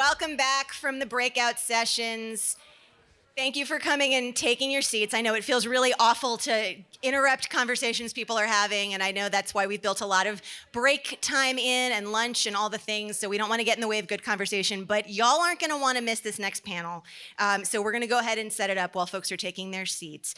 welcome back from the breakout sessions. Thank you for coming and taking your seats. I know it feels really awful to interrupt conversations people are having, and I know that's why we've built a lot of break time in and lunch and all the things, so we don't want to get in the way of good conversation, but y'all aren't going to want to miss this next panel. So we're going to go ahead and set it up while folks are taking their seats.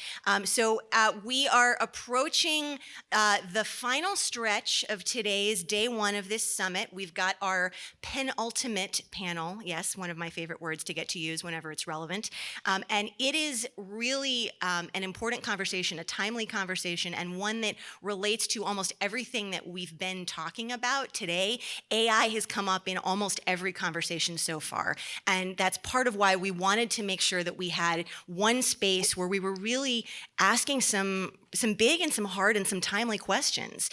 We are approaching the final stretch of today's day one of this summit. We've got our penultimate panel. Yes, one of my favorite words to get to use whenever it's relevant. And it is really an important conversation, a timely conversation, and one that relates to almost everything that we've been talking about today. AI has come up in almost every conversation so far. And that's part of why we wanted to make sure that we had one space where we were really asking some big and some hard and some timely questions.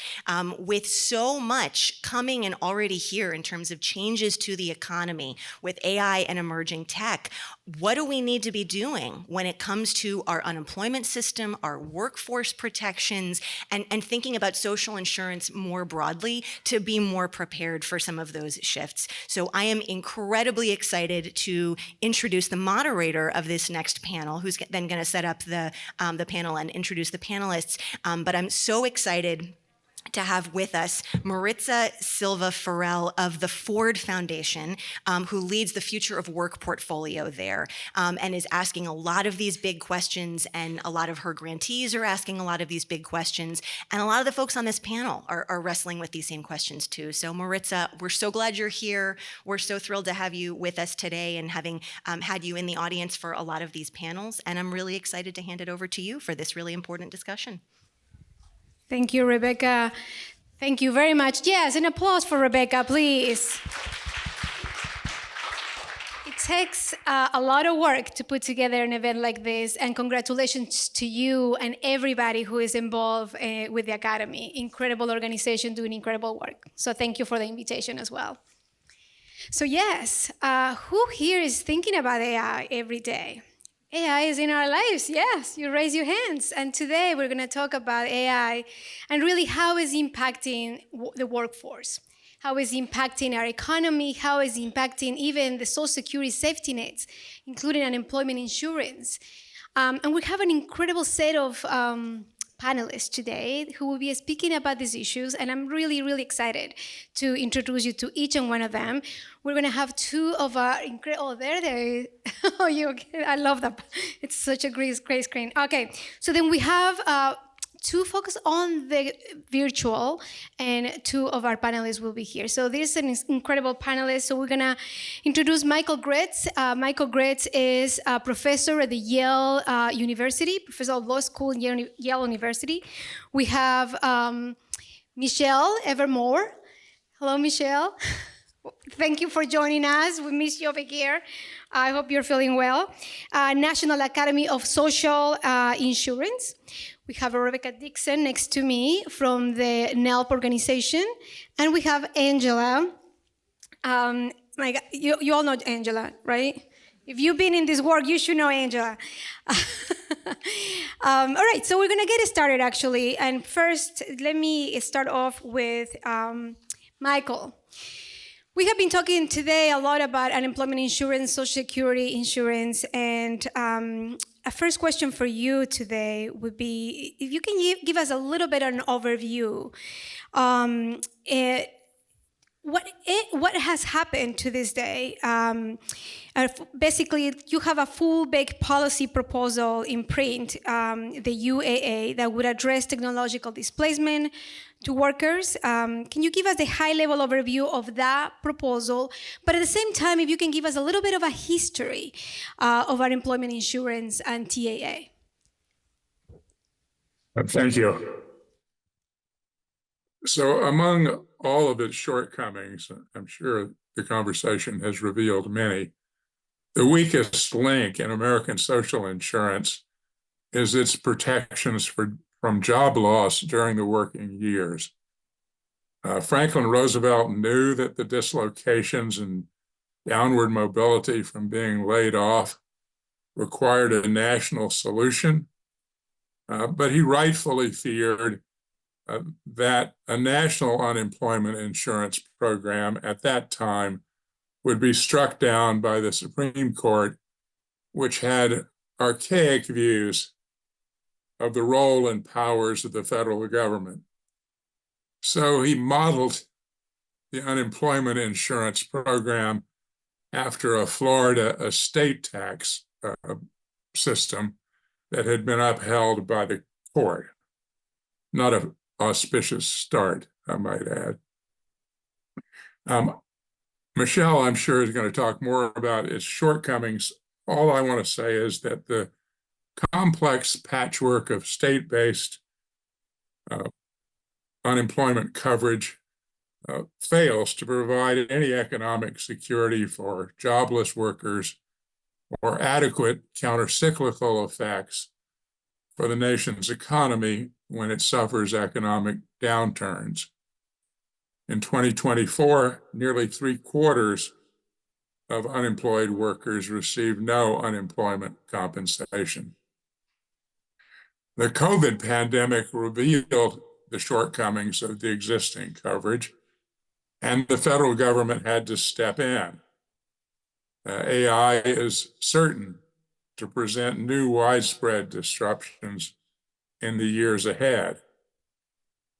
With so much coming and already here in terms of changes to the economy with AI and emerging tech, what do we need to be doing when it comes to our unemployment system, our workforce protections, and thinking about social insurance more broadly to be more prepared for some of those shifts? So I am incredibly excited to introduce the moderator of this next panel, who's then going to set up the panel and introduce the panelists. But I'm so excited to have with us Maritza Silva-Farrell of the Ford Foundation, who leads the Future of Work portfolio there, and is asking a lot of these big questions, and a lot of her grantees are asking a lot of these big questions, and a lot of the folks on this panel are wrestling with these same questions too. So Maritza, we're so glad you're here. We're so thrilled to have you with us today and having had you in the audience for a lot of these panels, and I'm really excited to hand it over to you for this really important discussion. Thank you, Rebecca. Thank you very much. Yes, an applause for Rebecca, please. It takes a lot of work to put together an event like this, and congratulations to you and everybody who is involved with the Academy. Incredible organization doing incredible work. So thank you for the invitation as well. So yes, who here is thinking about AI every day? AI is in our lives, yes, you raise your hands. And today we're gonna talk about AI and really how it's impacting the workforce, how it's impacting our economy, how it's impacting even the social security safety nets, including unemployment insurance. And we have an incredible set of panelists today who will be speaking about these issues, and I'm really, really excited to introduce you to each and one of them. We're going to have two of our incredible, there they oh, you okay? I love that. It's such a great screen. Okay, so then we have two focus on the virtual, and two of our panelists will be here. So this is an incredible panelist. So we're gonna introduce Michael Graetz. Michael Graetz is a professor at the Yale University, professor of law school at Yale University. We have Michele Evermore. Hello, Michele. Thank you for joining us. We miss you over here. I hope you're feeling well. National Academy of Social Insurance. We have Rebecca Dixon next to me from the NELP organization. And we have Angela. My God, you all know Angela, right? If you've been in this work, you should know Angela. All right, so we're gonna get started actually. And first, let me start off with Michael. We have been talking today a lot about unemployment insurance, social security insurance, and a first question for you today would be, if you can give us a little bit of an overview, what has happened to this day? Basically, you have a full-baked policy proposal in print, the UAA, that would address technological displacement to workers. Can you give us a high-level overview of that proposal? But at the same time, if you can give us a little bit of a history of unemployment insurance and TAA. Thank you. So among all of its shortcomings, I'm sure the conversation has revealed many. The weakest link in American social insurance is its protections from job loss during the working years. Franklin Roosevelt knew that the dislocations and downward mobility from being laid off required a national solution, but he rightfully feared that a national unemployment insurance program at that time would be struck down by the Supreme Court, which had archaic views of the role and powers of the federal government. So he modeled the unemployment insurance program after a Florida estate tax system that had been upheld by the court. Not an auspicious start, I might add. Michele, I'm sure, is going to talk more about its shortcomings. All I want to say is that the complex patchwork of state-based unemployment coverage fails to provide any economic security for jobless workers or adequate countercyclical effects for the nation's economy when it suffers economic downturns. In 2024, nearly 3/4 of unemployed workers received no unemployment compensation. The COVID pandemic revealed the shortcomings of the existing coverage, and the federal government had to step in. AI is certain to present new widespread disruptions in the years ahead.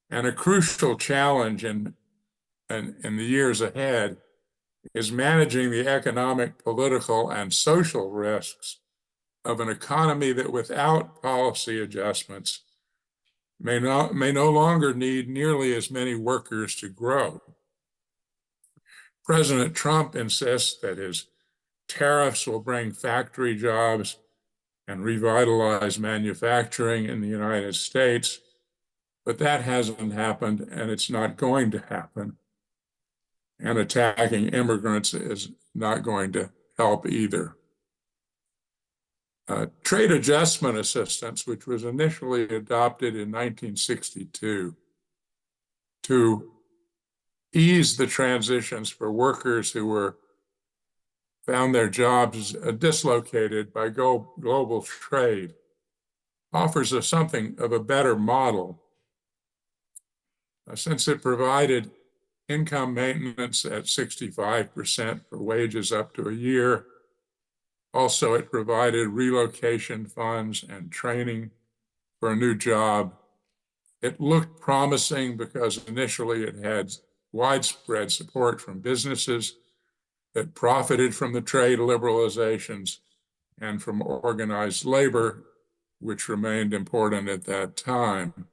And a crucial challenge in the years ahead is managing the economic, political, and social risks of an economy that without policy adjustments may no longer need nearly as many workers to grow. President Trump insists that his tariffs will bring factory jobs and revitalize manufacturing in the United States, but that hasn't happened, and it's not going to happen. And attacking immigrants is not going to help either. Trade adjustment assistance, which was initially adopted in 1962 to ease the transitions for workers who found their jobs dislocated by global trade, offers us something of a better model, since it provided income maintenance at 65% for wages up to a year. Also, it provided relocation funds and training for a new job. It looked promising because initially it had widespread support from businesses that profited from the trade liberalizations and from organized labor, which remained important at that time.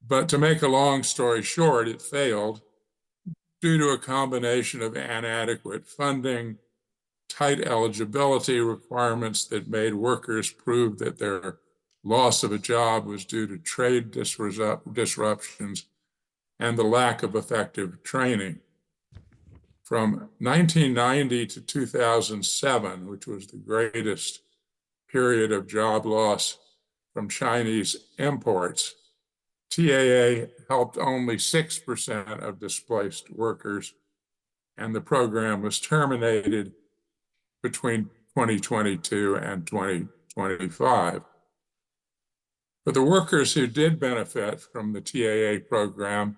But to make a long story short, it failed due to a combination of inadequate funding, tight eligibility requirements that made workers prove that their loss of a job was due to trade disruptions, and the lack of effective training. From 1990 to 2007, which was the greatest period of job loss from Chinese imports, TAA helped only 6% of displaced workers, and the program was terminated between 2022 and 2025. For the workers who did benefit from the TAA program,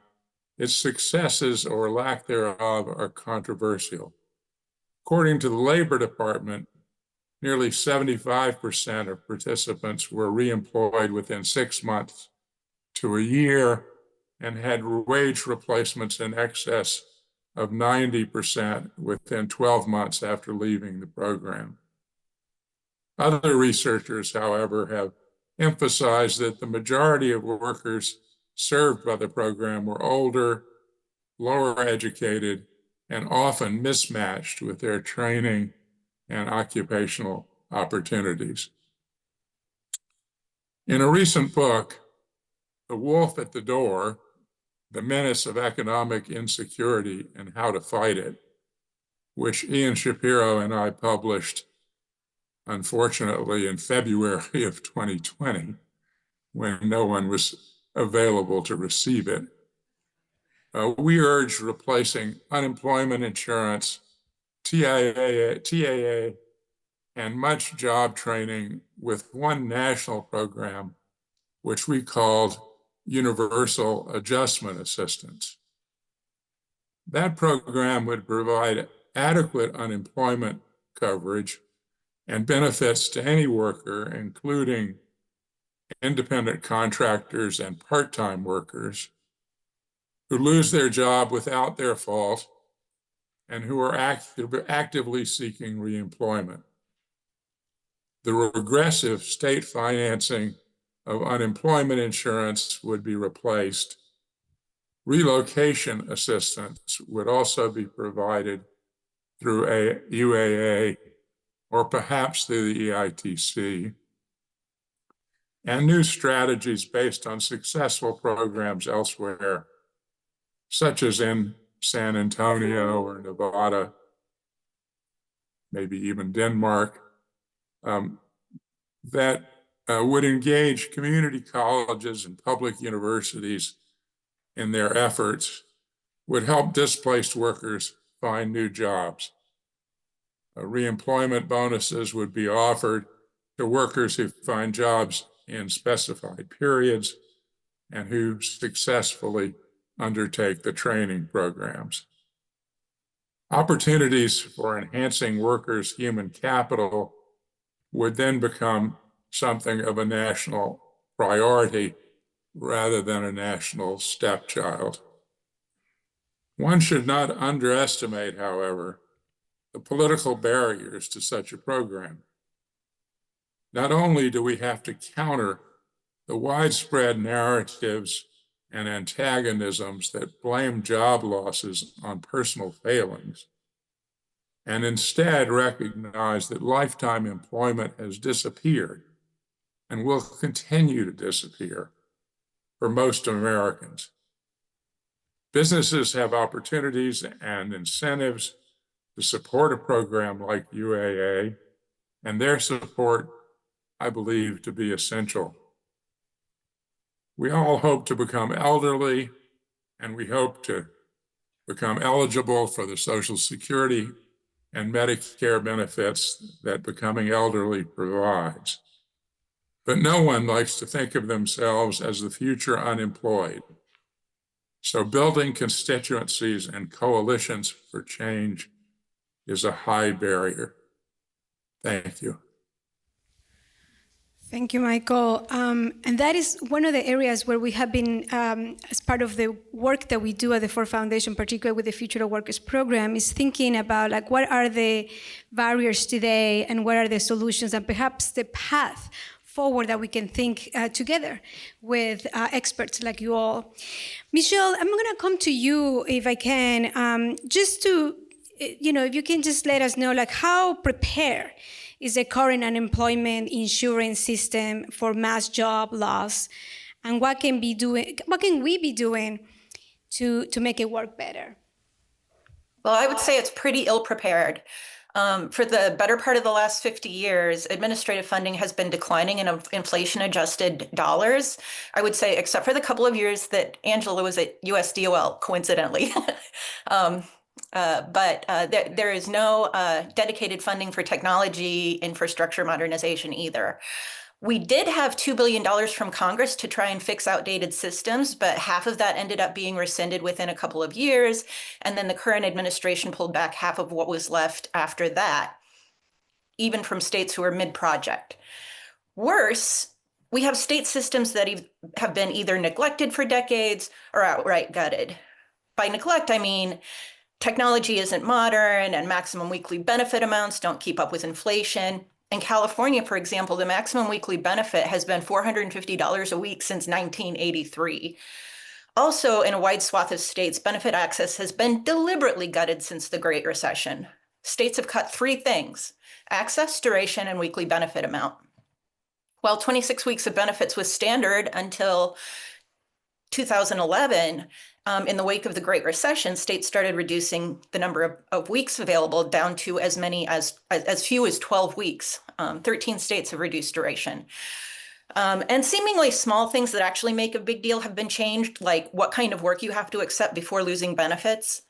its successes or lack thereof are controversial. According to the Labor Department, nearly 75% of participants were reemployed within 6 months to a year and had wage replacements in excess of 90% within 12 months after leaving the program. Other researchers, however, have emphasized that the majority of workers served by the program were older, lower educated, and often mismatched with their training and occupational opportunities. In a recent book, The Wolf at the Door, The Menace of Economic Insecurity and How to Fight It, which Ian Shapiro and I published, unfortunately, in February of 2020, when no one was available to receive it. We urge replacing unemployment insurance, TAA, and much job training with one national program, which we called Universal Adjustment Assistance. That program would provide adequate unemployment coverage and benefits to any worker, including independent contractors and part-time workers who lose their job without their fault and who are actively seeking reemployment. The regressive state financing of unemployment insurance would be replaced. Relocation assistance would also be provided through a UAA or perhaps through the EITC, and new strategies based on successful programs elsewhere, such as in San Antonio or Nevada, maybe even Denmark, that would engage community colleges and public universities in their efforts, would help displaced workers find new jobs. Reemployment bonuses would be offered to workers who find jobs in specified periods and who successfully undertake the training programs. Opportunities for enhancing workers' human capital would then become something of a national priority rather than a national stepchild. One should not underestimate, however, the political barriers to such a program. Not only do we have to counter the widespread narratives and antagonisms that blame job losses on personal failings, and instead recognize that lifetime employment has disappeared and will continue to disappear for most Americans. Businesses have opportunities and incentives to support a program like UAA, and their support, I believe, to be essential. We all hope to become elderly, and we hope to become eligible for the Social Security and Medicare benefits that becoming elderly provides. But no one likes to think of themselves as the future unemployed. So building constituencies and coalitions for change is a high barrier. Thank you. Thank you, Michael. And that is one of the areas where we have been, as part of the work that we do at the Ford Foundation, particularly with the Future of Workers program, is thinking about like what are the barriers today and what are the solutions and perhaps the path forward that we can think together with experts like you all. Michele, I'm gonna come to you if I can, just to, if you can just let us know like how prepared is the current unemployment insurance system for mass job loss, and what can we be doing to make it work better? Well, I would say it's pretty ill prepared. For the better part of the last 50 years, administrative funding has been declining in inflation-adjusted dollars. I would say, except for the couple of years that Angela was at USDOL, coincidentally. But there is no dedicated funding for technology infrastructure modernization either. We did have $2 billion from Congress to try and fix outdated systems, but half of that ended up being rescinded within a couple of years. And then the current administration pulled back half of what was left after that, even from states who are mid-project. Worse, we have state systems that have been either neglected for decades or outright gutted. By neglect, I mean technology isn't modern and maximum weekly benefit amounts don't keep up with inflation. In California, for example, the maximum weekly benefit has been $450 a week since 1983. Also, in a wide swath of states, benefit access has been deliberately gutted since the Great Recession. States have cut three things: access, duration, and weekly benefit amount. While 26 weeks of benefits was standard until 2011, in the wake of the Great Recession, states started reducing the number of weeks available down to as few as 12 weeks. 13 states have reduced duration. And seemingly small things that actually make a big deal have been changed, like what kind of work you have to accept before losing benefits.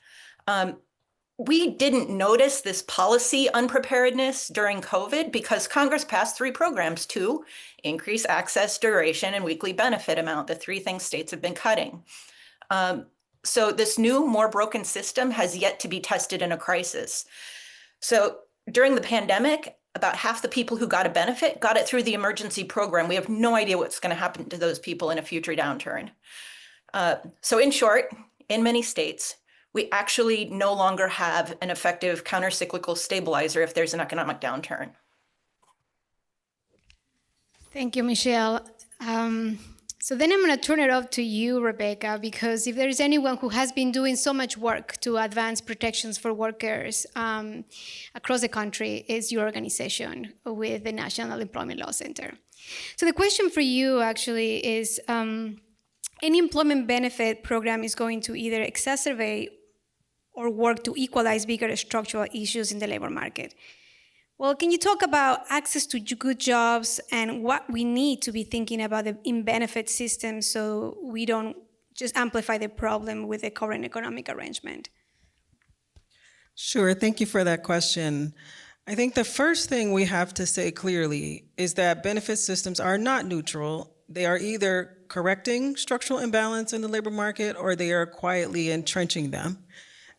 We didn't notice this policy unpreparedness during COVID because Congress passed three programs to increase access, duration, and weekly benefit amount, the three things states have been cutting. So this new, more broken system has yet to be tested in a crisis. So during the pandemic, about half the people who got a benefit got it through the emergency program. We have no idea what's going to happen to those people in a future downturn. So in short, in many states, we actually no longer have an effective countercyclical stabilizer if there's an economic downturn. Thank you, Michele. So then I'm going to turn it over to you, Rebecca, because if there is anyone who has been doing so much work to advance protections for workers across the country, is your organization with the National Employment Law Center. So the question for you actually is, any employment benefit program is going to either exacerbate or work to equalize bigger structural issues in the labor market. Well, can you talk about access to good jobs and what we need to be thinking about the in-benefit system so we don't just amplify the problem with the current economic arrangement? Sure, thank you for that question. I think the first thing we have to say clearly is that benefit systems are not neutral. They are either correcting structural imbalance in the labor market or they are quietly entrenching them.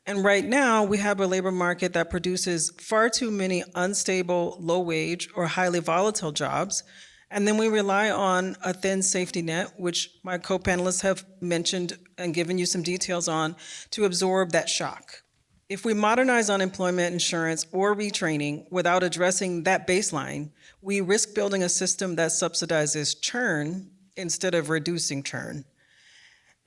And right now, we have a labor market that produces far too many unstable, low-wage, or highly volatile jobs. And then we rely on a thin safety net, which my co-panelists have mentioned and given you some details on, to absorb that shock. If we modernize unemployment insurance or retraining without addressing that baseline, we risk building a system that subsidizes churn instead of reducing churn.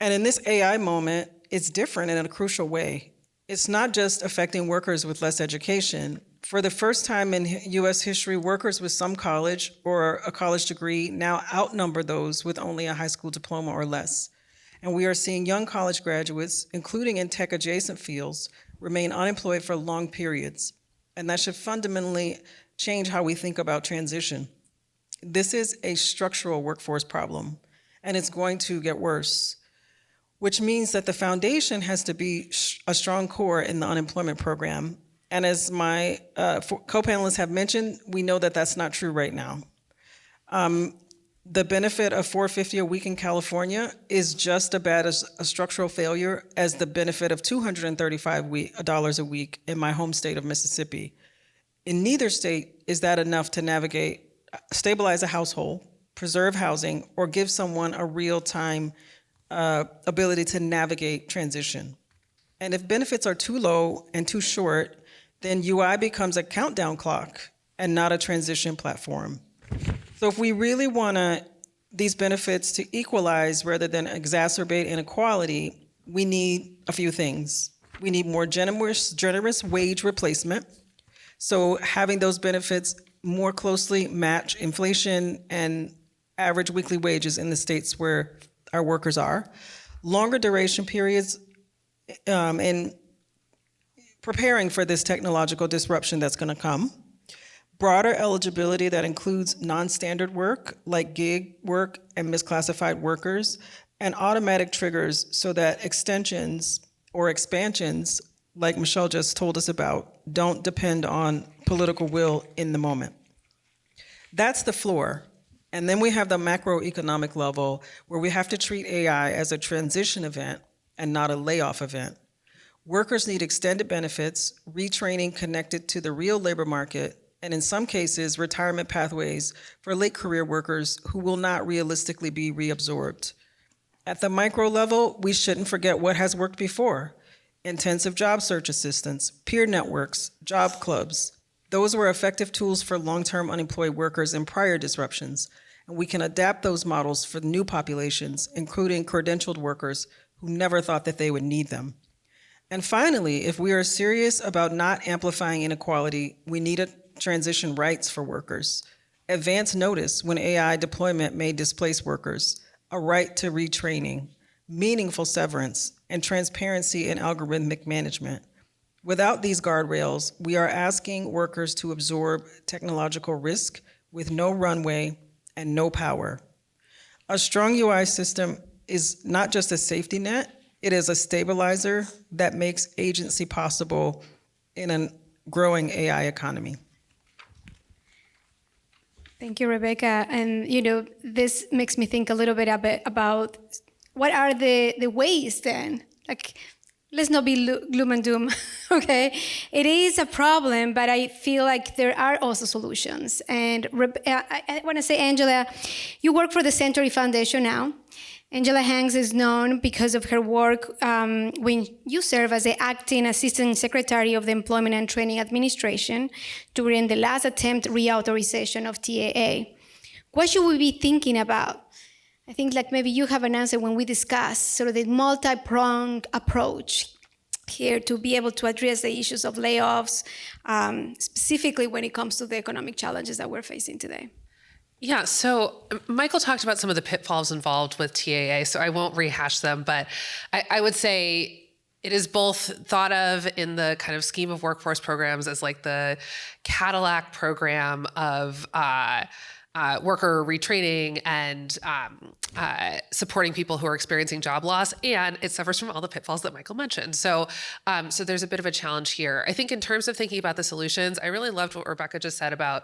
And in this AI moment, it's different in a crucial way. It's not just affecting workers with less education. For the first time in US history, workers with some college or a college degree now outnumber those with only a high school diploma or less. And we are seeing young college graduates, including in tech-adjacent fields, remain unemployed for long periods. And that should fundamentally change how we think about transition. This is a structural workforce problem, and it's going to get worse, which means that the foundation has to be a strong core in the unemployment program. And as my co-panelists have mentioned, we know that that's not true right now. The benefit of $450 a week in California is just as bad as a structural failure as the benefit of $235 a week in my home state of Mississippi. In neither state is that enough to navigate, stabilize a household, preserve housing, or give someone a real-time ability to navigate transition. And if benefits are too low and too short, then UI becomes a countdown clock and not a transition platform. So if we really want these benefits to equalize rather than exacerbate inequality, we need a few things. We need more generous wage replacement. So having those benefits more closely match inflation and average weekly wages in the states where our workers are, longer duration periods in preparing for this technological disruption that's going to come, broader eligibility that includes non-standard work like gig work and misclassified workers, and automatic triggers so that extensions or expansions, like Michele just told us about, don't depend on political will in the moment. That's the floor. And then we have the macroeconomic level where we have to treat AI as a transition event and not a layoff event. Workers need extended benefits, retraining connected to the real labor market, and in some cases, retirement pathways for late career workers who will not realistically be reabsorbed. At the micro level, we shouldn't forget what has worked before. Intensive job search assistance, peer networks, job clubs. Those were effective tools for long-term unemployed workers in prior disruptions, and we can adapt those models for new populations, including credentialed workers who never thought that they would need them. And finally, if we are serious about not amplifying inequality, we need a transition rights for workers, advance notice when AI deployment may displace workers, a right to retraining, meaningful severance, and transparency in algorithmic management. Without these guardrails, we are asking workers to absorb technological risk with no runway and no power. A strong UI system is not just a safety net, it is a stabilizer that makes agency possible in a growing AI economy. Thank you, Rebecca. And this makes me think a little bit about what are the ways then, Like, let's not be gloom and doom, okay? It is a problem, but I feel like there are also solutions. And I want to say, Angela, you work for the Century Foundation now. Angela Hanks is known because of her work when you serve as the acting assistant secretary of the Employment and Training Administration during the last attempt reauthorization of TAA. What should we be thinking about? I think like maybe you have an answer when we discuss sort of the multi-pronged approach here to be able to address the issues of layoffs, specifically when it comes to the economic challenges that we're facing today. Yeah, so Michael talked about some of the pitfalls involved with TAA, so I won't rehash them, but I would say it is both thought of in the kind of scheme of workforce programs as like the Cadillac program of worker retraining and supporting people who are experiencing job loss, and it suffers from all the pitfalls that Michael mentioned. So there's a bit of a challenge here. I think in terms of thinking about the solutions, I really loved what Rebecca just said about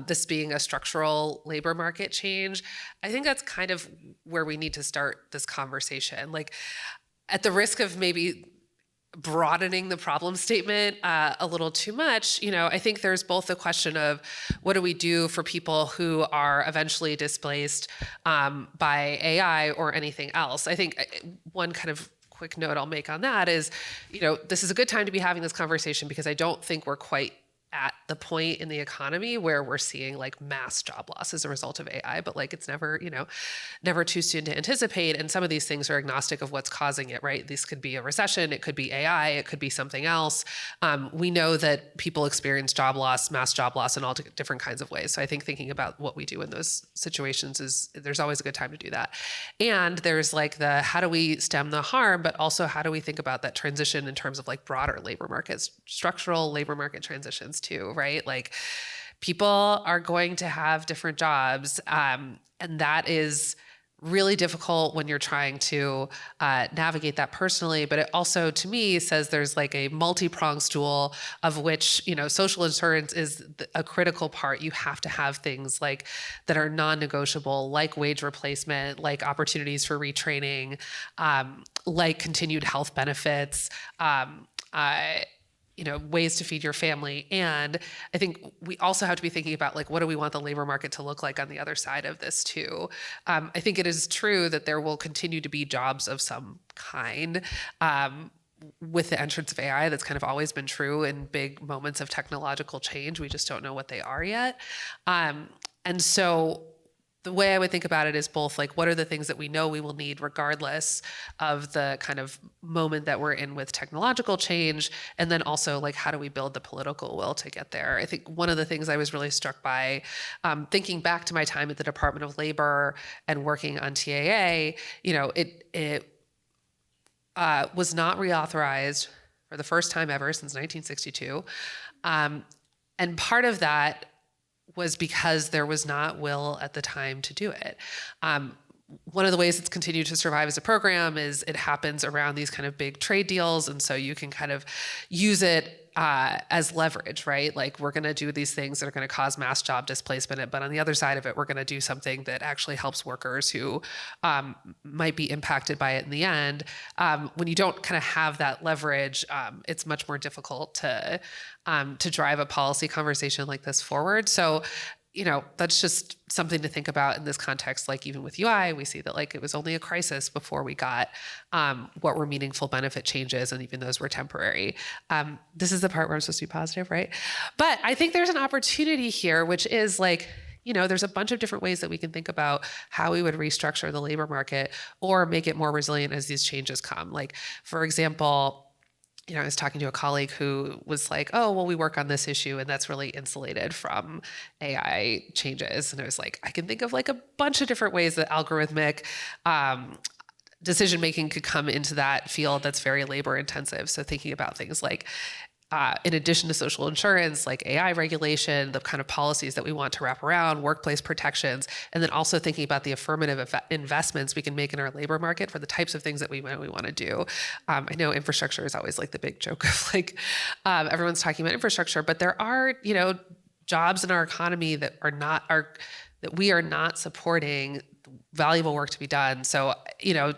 this being a structural labor market change. I think that's kind of where we need to start this conversation. Like, at the risk of maybe broadening the problem statement a little too much, I think there's both the question of what do we do for people who are eventually displaced by AI or anything else. I think one kind of quick note I'll make on that is, this is a good time to be having this conversation because I don't think we're quite at the point in the economy where we're seeing like mass job loss as a result of AI, but like it's never, never too soon to anticipate. And some of these things are agnostic of what's causing it, right? This could be a recession, it could be AI, it could be something else. We know that people experience job loss, mass job loss in all different kinds of ways. So I think thinking about what we do in those situations there's always a good time to do that. And there's like how do we stem the harm, but also how do we think about that transition in terms of like broader labor markets, structural labor market transitions too, right? Like people are going to have different jobs, and that is really difficult when you're trying to navigate that personally. But it also, to me, says there's like a multi-pronged stool of which, social insurance is a critical part. You have to have things like that are non-negotiable, like wage replacement, like opportunities for retraining, like continued health benefits, ways to feed your family. And I think we also have to be thinking about like, what do we want the labor market to look like on the other side of this too? I think it is true that there will continue to be jobs of some kind with the entrance of AI. That's kind of always been true in big moments of technological change. We just don't know what they are yet. And so the way I would think about it is both like, what are the things that we know we will need regardless of the kind of moment that we're in with technological change? And then also like, how do we build the political will to get there? I think one of the things I was really struck by, thinking back to my time at the Department of Labor and working on TAA, it was not reauthorized for the first time ever since 1962. And part of that was because there was not will at the time to do it. One of the ways it's continued to survive as a program is it happens around these kind of big trade deals. And so you can kind of use it as leverage, right? Like we're going to do these things that are going to cause mass job displacement. But on the other side of it, we're going to do something that actually helps workers who might be impacted by it in the end. When you don't kind of have that leverage, it's much more difficult to drive a policy conversation like this forward. So, that's just something to think about in this context. Like even with UI, we see that like it was only a crisis before we got what were meaningful benefit changes, and even those were temporary. This is the part where I'm supposed to be positive, right? But I think there's an opportunity here, which is like, there's a bunch of different ways that we can think about how we would restructure the labor market or make it more resilient as these changes come. Like, for example, I was talking to a colleague who was like, oh, well, we work on this issue and that's really insulated from AI changes. And I was like, I can think of like a bunch of different ways that algorithmic decision-making could come into that field that's very labor intensive. So thinking about things like, in addition to social insurance, like AI regulation, the kind of policies that we want to wrap around, workplace protections, and then also thinking about the affirmative investments we can make in our labor market for the types of things that we want to do. I know infrastructure is always like the big joke of like, everyone's talking about infrastructure, but there are, jobs in our economy that we are not supporting valuable work to be done. So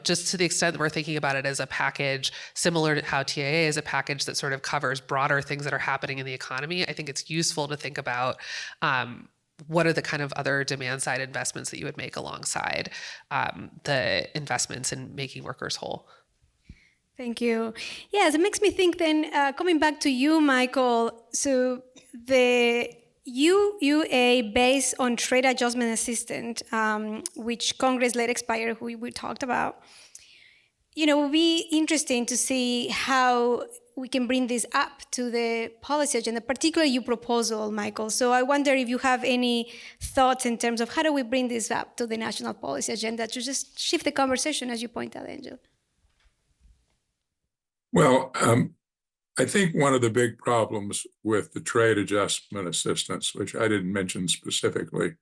just to the extent that we're thinking about it as a package, similar to how TIA is a package that sort of covers broader things that are happening in the economy, I think it's useful to think about what are the kind of other demand side investments that you would make alongside the investments in making workers whole. Thank you. Yes, it makes me think then, coming back to you, Michael, so the UA based on trade adjustment assistant, which Congress let expire, who we talked about, it will be interesting to see how we can bring this up to the policy agenda, particularly your proposal, Michael. So I wonder if you have any thoughts in terms of how do we bring this up to the national policy agenda to just shift the conversation, as you point out, Angel. Well, I think one of the big problems with the trade adjustment assistance, which I didn't mention specifically,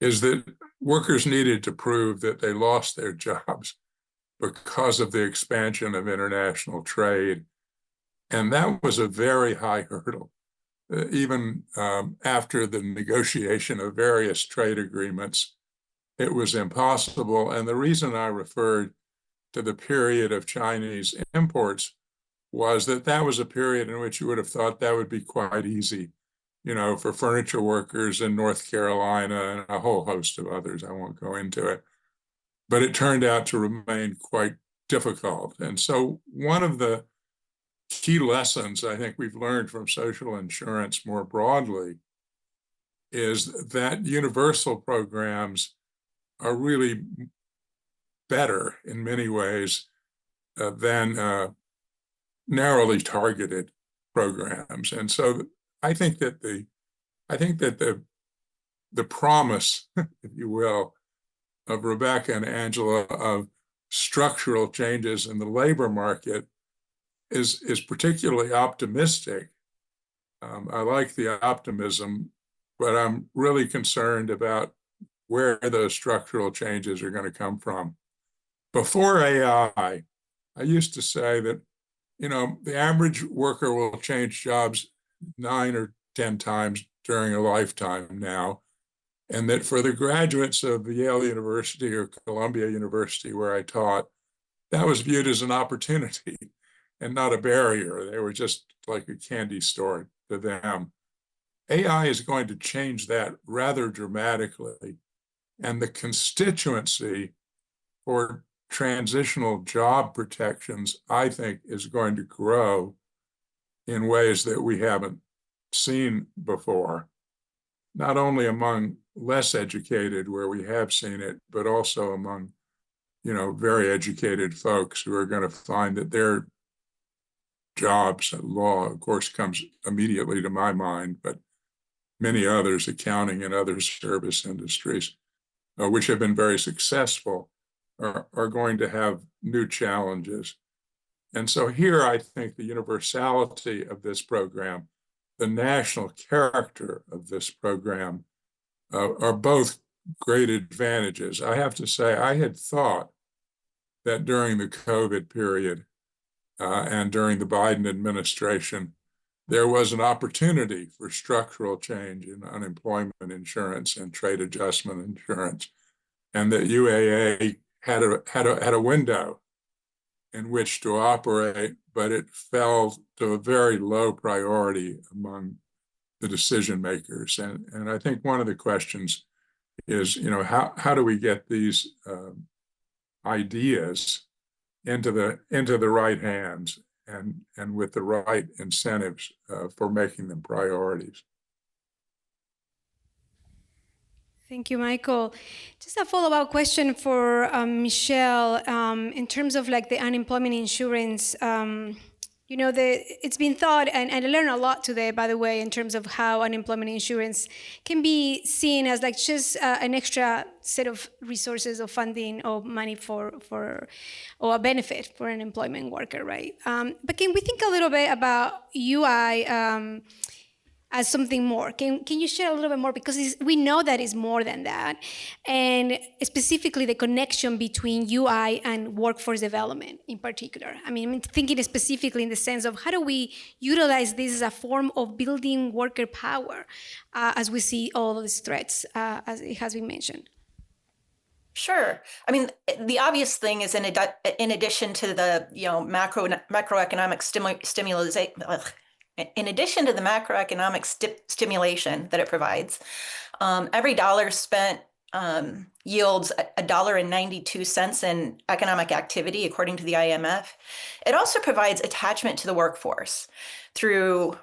is that workers needed to prove that they lost their jobs because of the expansion of international trade. And that was a very high hurdle. Even after the negotiation of various trade agreements, it was impossible. And the reason I referred to the period of Chinese imports was that was a period in which you would have thought that would be quite easy, for furniture workers in North Carolina and a whole host of others. I won't go into it. But it turned out to remain quite difficult. And so one of the key lessons I think we've learned from social insurance more broadly is that universal programs are really better in many ways than narrowly targeted programs. And so I think that the promise, if you will, of Rebecca and Angela of structural changes in the labor market is particularly optimistic. I like the optimism, but I'm really concerned about where those structural changes are going to come from. Before AI, I used to say that, the average worker will change jobs 9 or 10 times during a lifetime now, and that for the graduates of Yale University or Columbia University, where I taught, that was viewed as an opportunity and not a barrier. They were just like a candy store to them. AI is going to change that rather dramatically, and the constituency for transitional job protections, I think, is going to grow in ways that we haven't seen before, not only among less educated where we have seen it, but also among, very educated folks who are going to find that their jobs, law, of course, comes immediately to my mind, but many others, accounting and other service industries, which have been very successful, are going to have new challenges. And so here, I think the universality of this program, the national character of this program, are both great advantages. I have to say, I had thought that during the COVID period and during the Biden administration, there was an opportunity for structural change in unemployment insurance and trade adjustment insurance, and that UAA had a window in which to operate, but it fell to a very low priority among the decision makers. And I think one of the questions is, how do we get these ideas into the right hands and with the right incentives for making them priorities? Thank you, Michael. Just a follow-up question for Michele. In terms of the unemployment insurance, it's been thought, and I learned a lot today, by the way, in terms of how unemployment insurance can be seen as just an extra set of resources of funding or money or a benefit for an employment worker, right? But can we think a little bit about UI as something more? Can you share a little bit more? Because we know that it's more than that. And specifically the connection between UI and workforce development in particular. I'm thinking specifically in the sense of how do we utilize this as a form of building worker power as we see all of these threats, as it has been mentioned? Sure. I mean, the obvious thing is in addition to the, macroeconomic in addition to the macroeconomic stimulation that it provides, every dollar spent yields $1.92 in economic activity, according to the IMF. It also provides attachment to the workforce through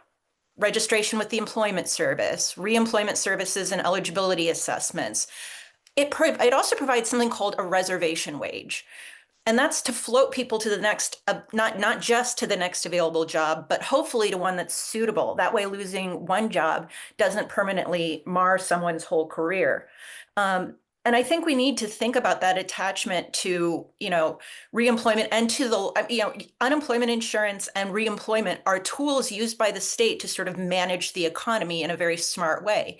registration with the Employment Service, reemployment services and eligibility assessments. It also provides something called a reservation wage. And that's to float people to the next, not just to the next available job, but hopefully to one that's suitable. That way, losing one job doesn't permanently mar someone's whole career. And I think we need to think about that attachment to, reemployment and to the, unemployment insurance and reemployment are tools used by the state to sort of manage the economy in a very smart way.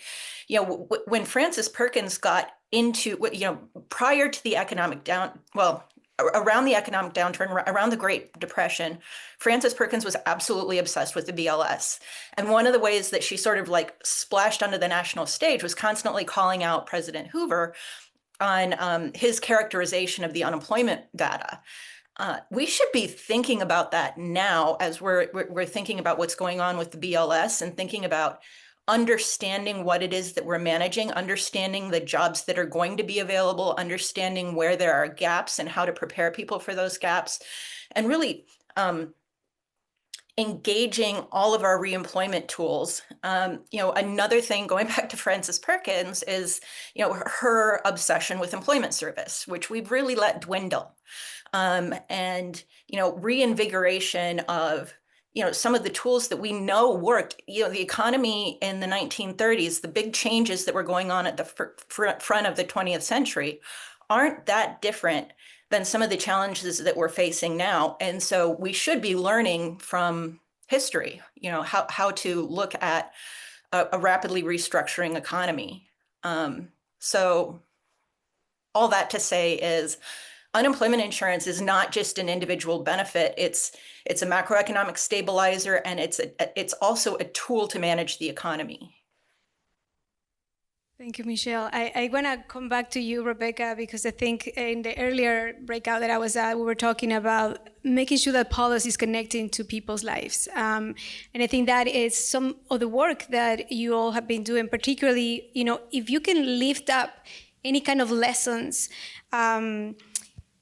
When Frances Perkins got into, prior to the economic around the economic downturn, around the Great Depression, Frances Perkins was absolutely obsessed with the BLS. And one of the ways that she sort of like splashed onto the national stage was constantly calling out President Hoover on his characterization of the unemployment data. We should be thinking about that now as we're thinking about what's going on with the BLS and thinking about understanding what it is that we're managing, understanding the jobs that are going to be available, understanding where there are gaps and how to prepare people for those gaps, and really engaging all of our reemployment tools. Another thing, going back to Frances Perkins, is her obsession with employment service, which we've really let dwindle, and reinvigoration of some of the tools that we know worked. The economy in the 1930s, the big changes that were going on at the front of the 20th century aren't that different than some of the challenges that we're facing now. And so we should be learning from history, how to look at a rapidly restructuring economy. So all that to say is, unemployment insurance is not just an individual benefit. It's a macroeconomic stabilizer, and it's also a tool to manage the economy. Thank you, Michele. I want to come back to you, Rebecca, because I think in the earlier breakout that I was at, we were talking about making sure that policy is connecting to people's lives. And I think that is some of the work that you all have been doing, particularly, if you can lift up any kind of lessons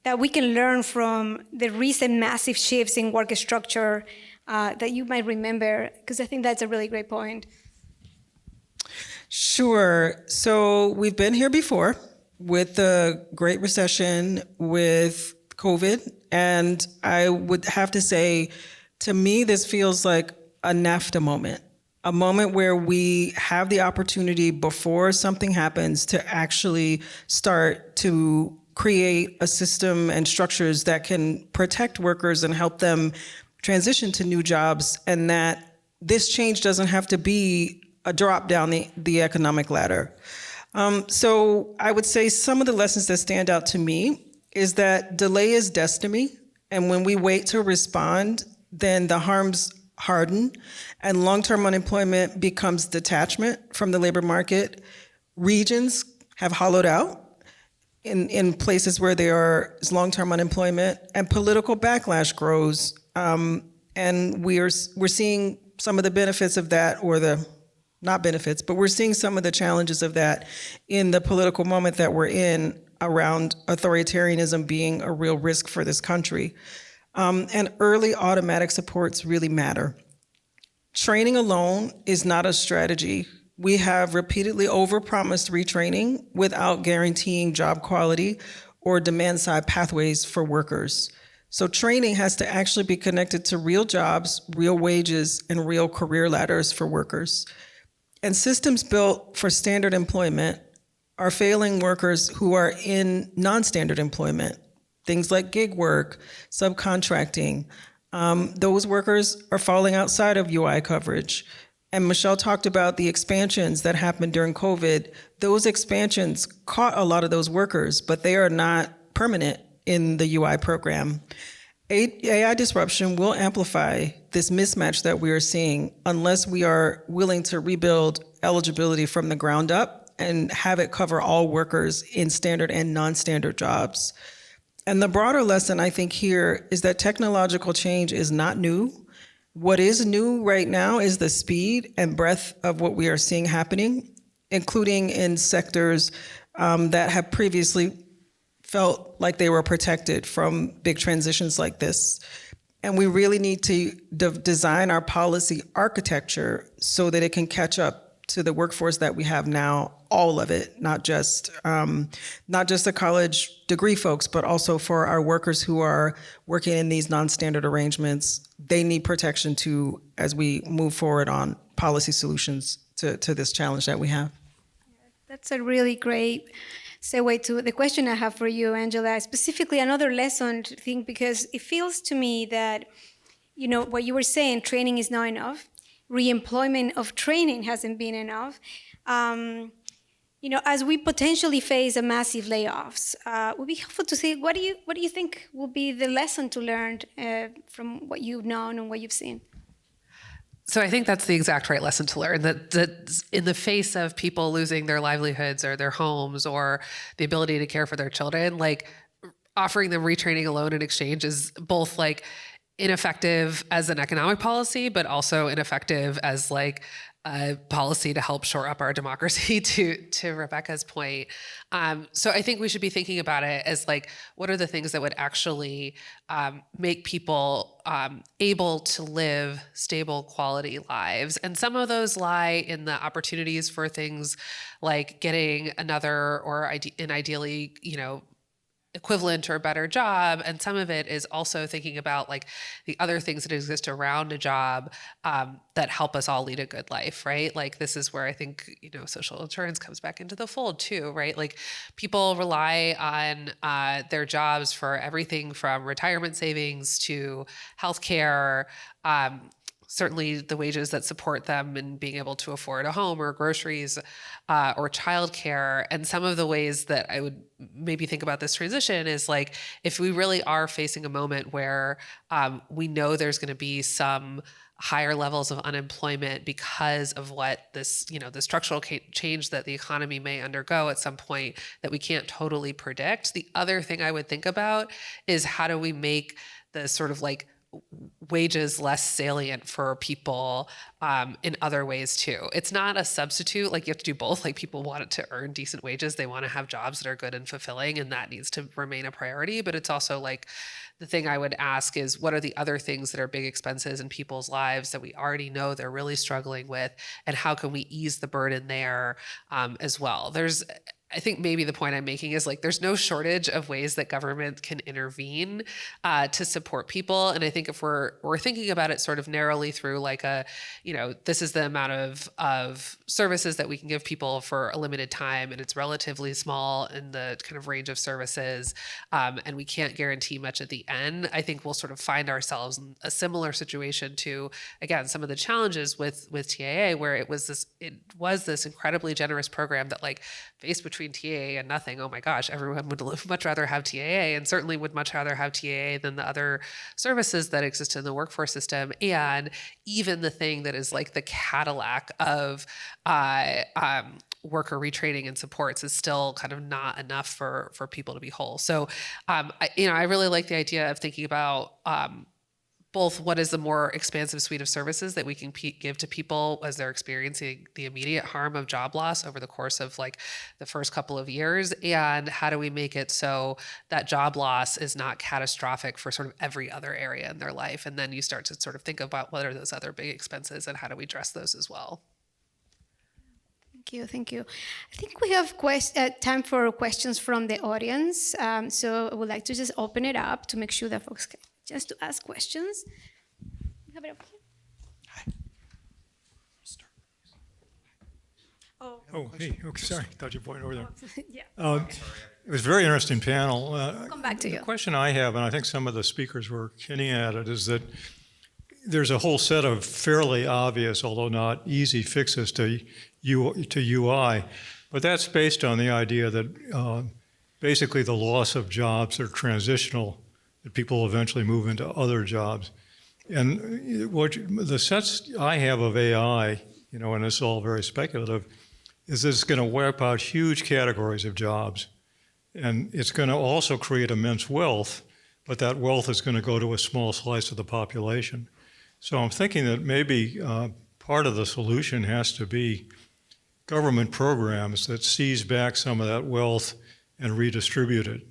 that we can learn from the recent massive shifts in work structure that you might remember, because I think that's a really great point. Sure. So we've been here before with the Great Recession, with COVID, and I would have to say, to me, this feels like a NAFTA moment, a moment where we have the opportunity before something happens to actually start to create a system and structures that can protect workers and help them transition to new jobs, and that this change doesn't have to be a drop down the economic ladder. So I would say some of the lessons that stand out to me is that delay is destiny, and when we wait to respond, then the harms harden, and long-term unemployment becomes detachment from the labor market. Regions have hollowed out in places where there is long-term unemployment, and political backlash grows. And we're seeing some of the benefits of that, or the not benefits, but we're seeing some of the challenges of that in the political moment that we're in around authoritarianism being a real risk for this country. And early automatic supports really matter. Training alone is not a strategy. We have repeatedly overpromised retraining without guaranteeing job quality or demand-side pathways for workers. So training has to actually be connected to real jobs, real wages, and real career ladders for workers. And systems built for standard employment are failing workers who are in non-standard employment. Things like gig work, subcontracting. Those workers are falling outside of UI coverage. And Michele talked about the expansions that happened during COVID. Those expansions caught a lot of those workers, but they are not permanent in the UI program. AI disruption will amplify this mismatch that we are seeing unless we are willing to rebuild eligibility from the ground up and have it cover all workers in standard and non-standard jobs. And the broader lesson I think here is that technological change is not new. What is new right now is the speed and breadth of what we are seeing happening, including in sectors that have previously felt like they were protected from big transitions like this. And we really need to design our policy architecture so that it can catch up to the workforce that we have now, all of it, not just the college degree folks, but also for our workers who are working in these non-standard arrangements. They need protection too as we move forward on policy solutions to this challenge that we have. That's a really great segue to the question I have for you, Angela, specifically another lesson to think, because it feels to me that, what you were saying, training is not enough. Reemployment of training hasn't been enough. As we potentially face a massive layoffs, it would be helpful to see what do you think will be the lesson to learn from what you've known and what you've seen? So I think that's the exact right lesson to learn, that in the face of people losing their livelihoods or their homes or the ability to care for their children, like offering them retraining alone in exchange is both like ineffective as an economic policy, but also ineffective as like a policy to help shore up our democracy, to Rebecca's point. So I think we should be thinking about it as like, what are the things that would actually make people able to live stable quality lives? And some of those lie in the opportunities for things like getting another or ideally, equivalent or better job. And some of it is also thinking about like the other things that exist around a job that help us all lead a good life, right? Like this is where I think, social insurance comes back into the fold too, right? Like people rely on their jobs for everything from retirement savings to healthcare, certainly the wages that support them in being able to afford a home or groceries or childcare. And some of the ways that I would maybe think about this transition is like, if we really are facing a moment where we know there's going to be some higher levels of unemployment because of what this, the structural change that the economy may undergo at some point that we can't totally predict. The other thing I would think about is how do we make the sort of like wages less salient for people in other ways too. It's not a substitute, like you have to do both. Like people want to earn decent wages. They want to have jobs that are good and fulfilling, and that needs to remain a priority. But it's also like the thing I would ask is, what are the other things that are big expenses in people's lives that we already know they're really struggling with, and how can we ease the burden there as well? I think maybe the point I'm making is like, there's no shortage of ways that government can intervene to support people. And I think if we're thinking about it sort of narrowly through like this is the amount of services that we can give people for a limited time, and it's relatively small in the kind of range of services, and we can't guarantee much at the end, I think we'll sort of find ourselves in a similar situation to, again, some of the challenges with TAA, where it was this incredibly generous program that like faced between TAA and nothing. Oh my gosh, everyone would much rather have TAA, and certainly would much rather have TAA than the other services that exist in the workforce system. And even the thing that is like the Cadillac of worker retraining and supports is still kind of not enough for people to be whole. So, I really like the idea of thinking about both what is the more expansive suite of services that we can give to people as they're experiencing the immediate harm of job loss over the course of like the first couple of years, and how do we make it so that job loss is not catastrophic for sort of every other area in their life. And then you start to sort of think about what are those other big expenses and how do we address those as well. Thank you. I think we have time for questions from the audience. So I would like to just open it up to make sure that folks can just to ask questions. Have it up here. Hi. Oh, hey. Okay, sorry. Thought you were pointing over there. Yeah. It was a very interesting panel. Come back to you. The question I have, and I think some of the speakers were hinting at it, is that there's a whole set of fairly obvious, although not easy, fixes to UI, but that's based on the idea that basically the loss of jobs are transitional, that people eventually move into other jobs. And the sense I have of AI, and it's all very speculative, is that it's going to wipe out huge categories of jobs. And it's going to also create immense wealth, but that wealth is going to go to a small slice of the population. So I'm thinking that maybe part of the solution has to be government programs that seize back some of that wealth and redistribute it,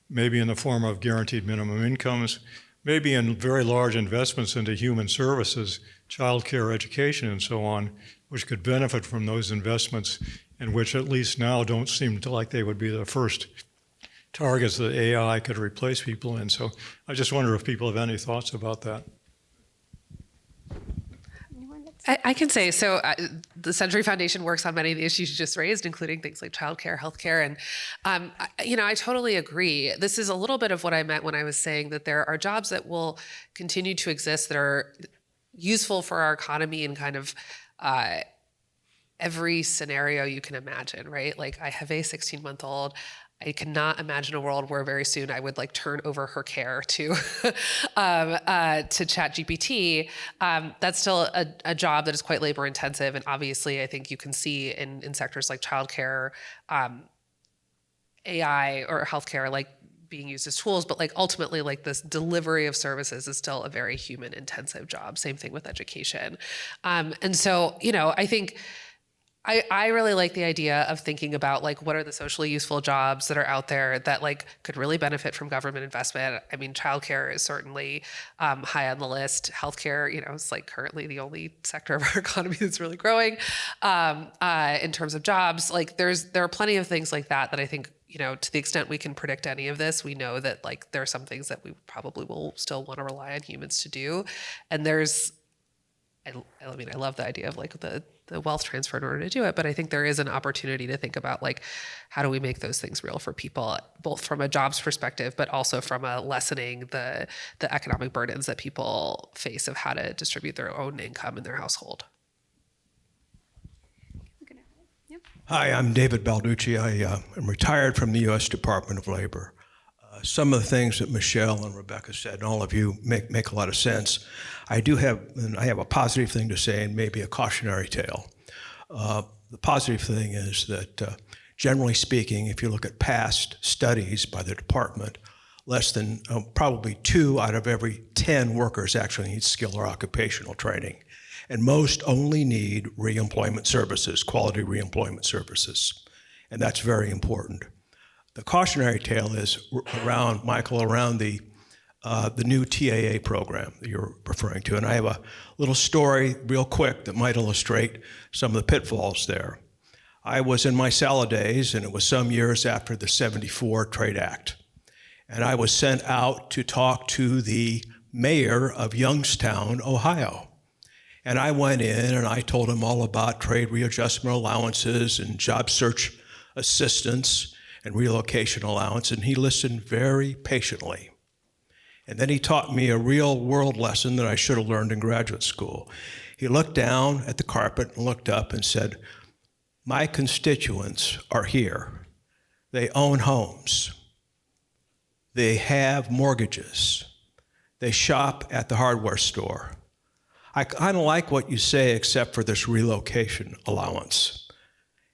maybe in the form of guaranteed minimum incomes, maybe in very large investments into human services, childcare, education, and so on, which could benefit from those investments, and which at least now don't seem to like they would be the first targets that AI could replace people in. So I just wonder if people have any thoughts about that. I can say, so the Century Foundation works on many of the issues you just raised, including things like childcare, healthcare, and I totally agree. This is a little bit of what I meant when I was saying that there are jobs that will continue to exist that are useful for our economy in kind of every scenario you can imagine, right? Like I have a 16-month-old. I cannot imagine a world where very soon I would like turn over her care to ChatGPT. That's still a job that is quite labor intensive, and obviously I think you can see in sectors like childcare, AI or healthcare like being used as tools, but like ultimately like this delivery of services is still a very human intensive job. Same thing with education, and so I think. I really like the idea of thinking about like what are the socially useful jobs that are out there that like could really benefit from government investment. I mean, childcare is certainly high on the list. Healthcare, is like currently the only sector of our economy that's really growing in terms of jobs. Like there are plenty of things like that I think to the extent we can predict any of this, we know that like there are some things that we probably will still want to rely on humans to do, and I mean, I love the idea of like the wealth transfer in order to do it, but I think there is an opportunity to think about like, how do we make those things real for people, both from a jobs perspective, but also from a lessening the economic burdens that people face of how to distribute their own income in their household. Hi, I'm David Balducci. I am retired from the U.S. Department of Labor. Some of the things that Michele and Rebecca said, and all of you, make a lot of sense. I have a positive thing to say and maybe a cautionary tale. The positive thing is that, generally speaking, if you look at past studies by the department, less than probably 2 out of every 10 workers actually need skill or occupational training. And most only need reemployment services, quality reemployment services. And that's very important. The cautionary tale is around, Michael, around the new TAA program that you're referring to. And I have a little story real quick that might illustrate some of the pitfalls there. I was in my salad days, and it was some years after the '74 Trade Act. And I was sent out to talk to the mayor of Youngstown, Ohio. And I went in and I told him all about trade readjustment allowances and job search assistance and relocation allowance, and he listened very patiently. And then he taught me a real world lesson that I should have learned in graduate school. He looked down at the carpet and looked up and said, "My constituents are here. They own homes. They have mortgages. They shop at the hardware store. I kind of like what you say except for this relocation allowance."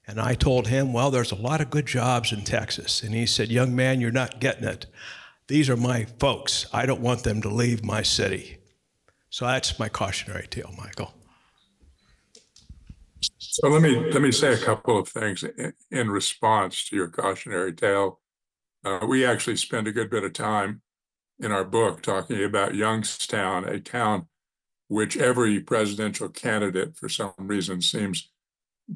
And I told him, well, there's a lot of good jobs in Texas. And he said, "Young man, you're not getting it. These are my folks. I don't want them to leave my city." So that's my cautionary tale, Michael. So let me say a couple of things in response to your cautionary tale. We actually spend a good bit of time in our book talking about Youngstown, a town which every presidential candidate for some reason seems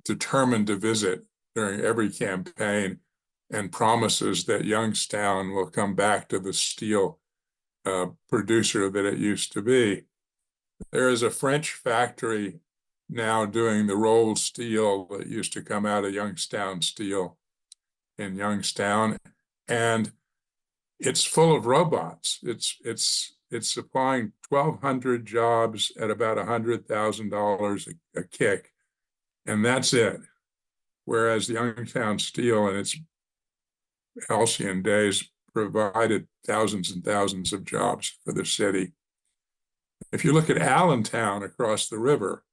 determined to visit during every campaign, and promises that Youngstown will come back to the steel producer that it used to be. There is a French factory now doing the rolled steel that used to come out of Youngstown Steel in Youngstown, and it's full of robots. It's supplying 1,200 jobs at about $100,000 a kick, and that's it. Whereas Youngstown Steel in its halcyon days provided thousands and thousands of jobs for the city. If you look at Allentown across the river,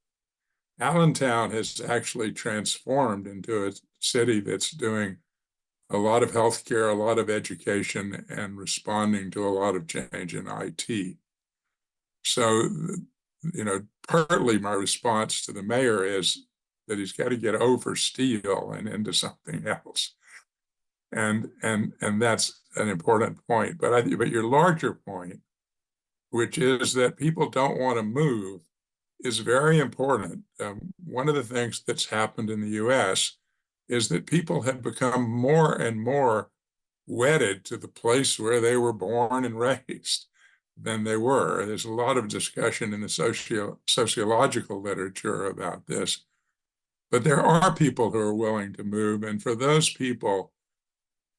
Allentown has actually transformed into a city that's doing a lot of healthcare, a lot of education, and responding to a lot of change in IT. So, partly my response to the mayor is that he's got to get over steel and into something else. And that's an important point. But your larger point, which is that people don't want to move, is very important. One of the things that's happened in the US is that people have become more and more wedded to the place where they were born and raised than they were. There's a lot of discussion in the sociological literature about this. But there are people who are willing to move. And for those people,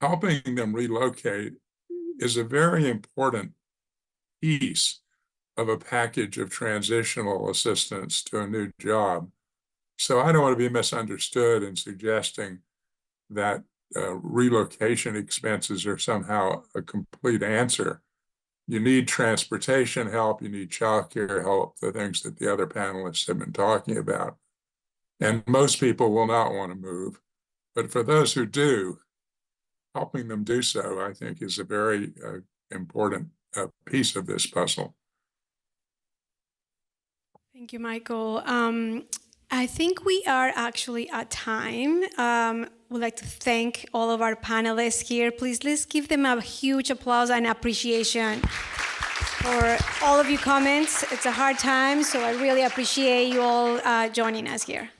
helping them relocate is a very important piece of a package of transitional assistance to a new job. So I don't want to be misunderstood in suggesting that relocation expenses are somehow a complete answer. You need transportation help, you need childcare help, the things that the other panelists have been talking about. And most people will not want to move. But for those who do, helping them do so, I think, is a very important piece of this puzzle. Thank you, Michael. I think we are actually at time. We'd like to thank all of our panelists here. Please, let's give them a huge applause and appreciation for all of your comments. It's a hard time, so I really appreciate you all joining us here.